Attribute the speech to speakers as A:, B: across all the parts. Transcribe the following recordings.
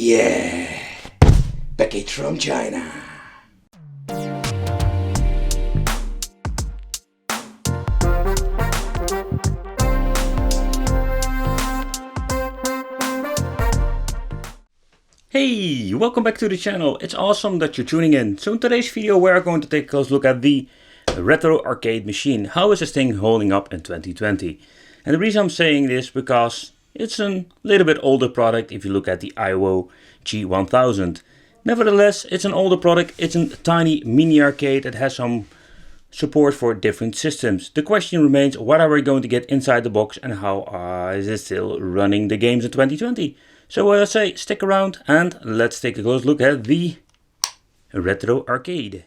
A: Yeah, package from China.
B: Hey, welcome back to the channel. It's awesome that you're tuning in. So in today's video we're going to take a close look at the retro arcade machine. How is this thing holding up in 2020? And the reason I'm saying this because it's a little bit older product if you look at the IO G1000. Nevertheless, it's an older product. It's a tiny mini arcade that has some support for different systems. The question remains, what are we going to get inside the box and how is it still running the games in 2020? So what I say, stick around and let's take a close look at the retro arcade.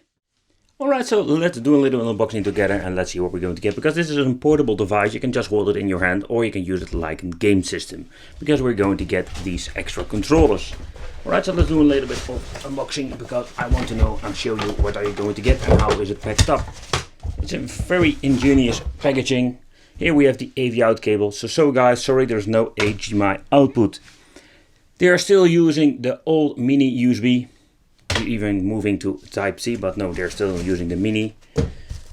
B: Alright, so let's do a little unboxing together and let's see what we're going to get. Because this is a portable device, you can just hold it in your hand or you can use it like a game system. Because we're going to get these extra controllers. Alright, so let's do a little bit of unboxing because I want to know and show you what are you going to get and how is it packed up. It's a very ingenious packaging. Here we have the AV out cable. So guys, sorry there's no HDMI output. They are still using the old mini USB. Even moving to Type-C, but no, they're still using the mini.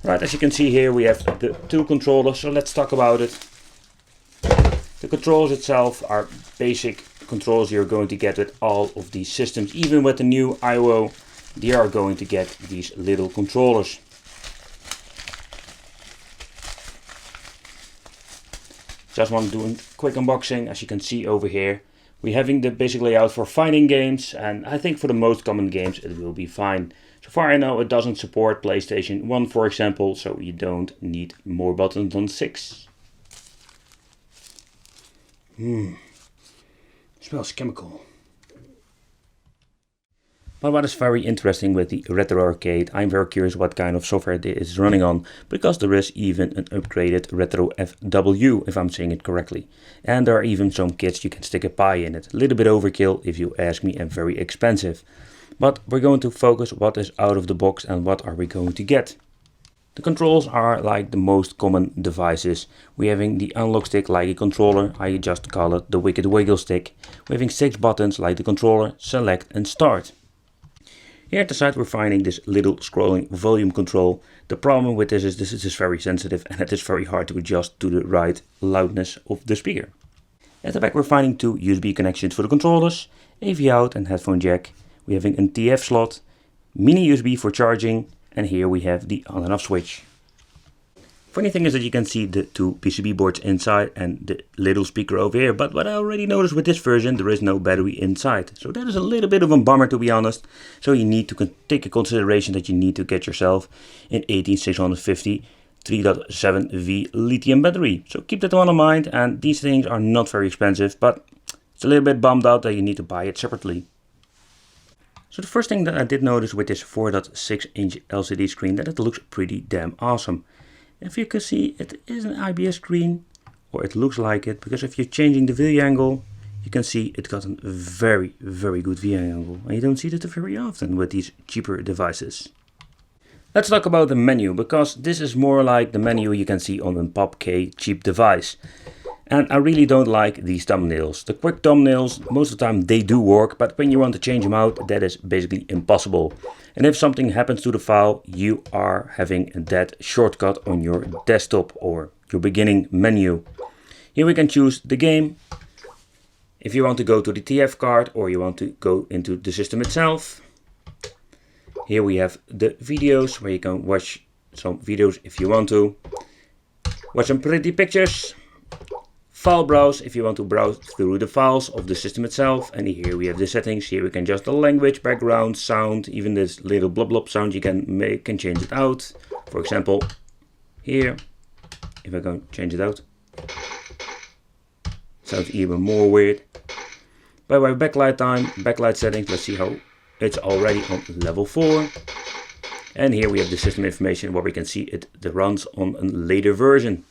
B: Right, as you can see here we have the two controllers, so let's talk about it. The controls itself are basic controls you're going to get with all of these systems. Even with the new IO, they are going to get these little controllers. Just want to do a quick unboxing. As you can see over here, we're having the basic layout for fighting games, and I think for the most common games it will be fine. So far I know it doesn't support PlayStation 1 for example, so you don't need more buttons than 6. Smells chemical. But what is very interesting with the retro arcade, I'm very curious what kind of software it is running on, because there is even an upgraded retro FW, if I'm saying it correctly. And there are even some kits you can stick a pie in it. A little bit overkill if you ask me and very expensive. But we're going to focus what is out of the box and what are we going to get. The controls are like the most common devices. We're having the analog stick like a controller, I just call it the Wicked Wiggle stick. We're having 6 buttons like the controller, select and start. Here at the side we're finding this little scrolling volume control. The problem with this is very sensitive and it is very hard to adjust to the right loudness of the speaker. At the back we're finding 2 USB connections for the controllers, AV out and headphone jack. We're having a TF slot, mini USB for charging, and here we have the on and off switch. Funny thing is that you can see the 2 PCB boards inside and the little speaker over here, but what I already noticed with this version, there is no battery inside. So that is a little bit of a bummer, to be honest. So you need to take a consideration that you need to get yourself an 18650 3.7V lithium battery. So keep that one in mind, and these things are not very expensive, but it's a little bit bummed out that you need to buy it separately. So the first thing that I did notice with this 4.6 inch LCD screen, that it looks pretty damn awesome. If you can see, it is an IBS screen, or it looks like it, because if you're changing the view angle, you can see it got a very good view angle, and you don't see that very often with these cheaper devices. Let's talk about the menu, because this is more like the menu you can see on a PopK cheap device. And I really don't like these thumbnails. The quick thumbnails, most of the time they do work, but when you want to change them out, that is basically impossible. And if something happens to the file, you are having that shortcut on your desktop or your beginning menu. Here we can choose the game. If you want to go to the TF card or you want to go into the system itself. Here we have the videos where you can watch some videos if you want to. Watch some pretty pictures. File browse if you want to browse through the files of the system itself, and here we have the settings. Here we can adjust the language, background, sound, even this little blob sound you can change it out. For example, here, if I go change it out, sounds even more weird. By way of backlight time, backlight settings, let's see how it's already on level 4. And here we have the system information where we can see it runs on a later version.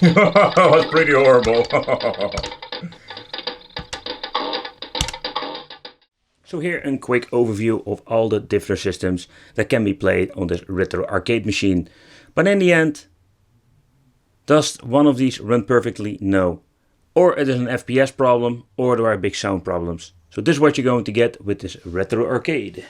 B: That's pretty horrible. So here a quick overview of all the different systems that can be played on this retro arcade machine. But in the end, does one of these run perfectly? No. Or it is an FPS problem, or there are big sound problems. So this is what you're going to get with this retro arcade.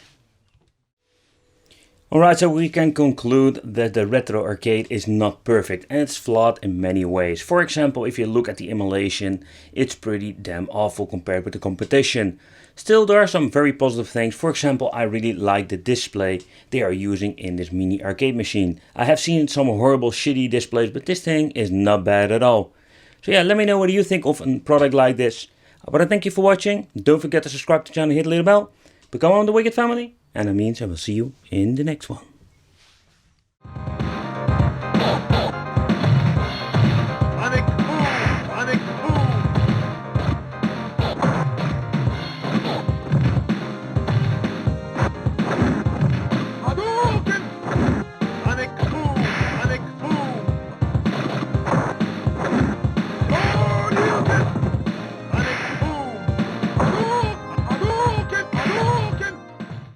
B: Alright, so we can conclude that the retro arcade is not perfect and it's flawed in many ways. For example, if you look at the emulation, it's pretty damn awful compared with the competition. Still, there are some very positive things. For example, I really like the display they are using in this mini arcade machine. I have seen some horrible shitty displays, but this thing is not bad at all. So yeah, let me know what you think of a product like this. But I thank you for watching. Don't forget to subscribe to the channel and hit the little bell. Become on the Wicked family. And that means I will see you in the next one.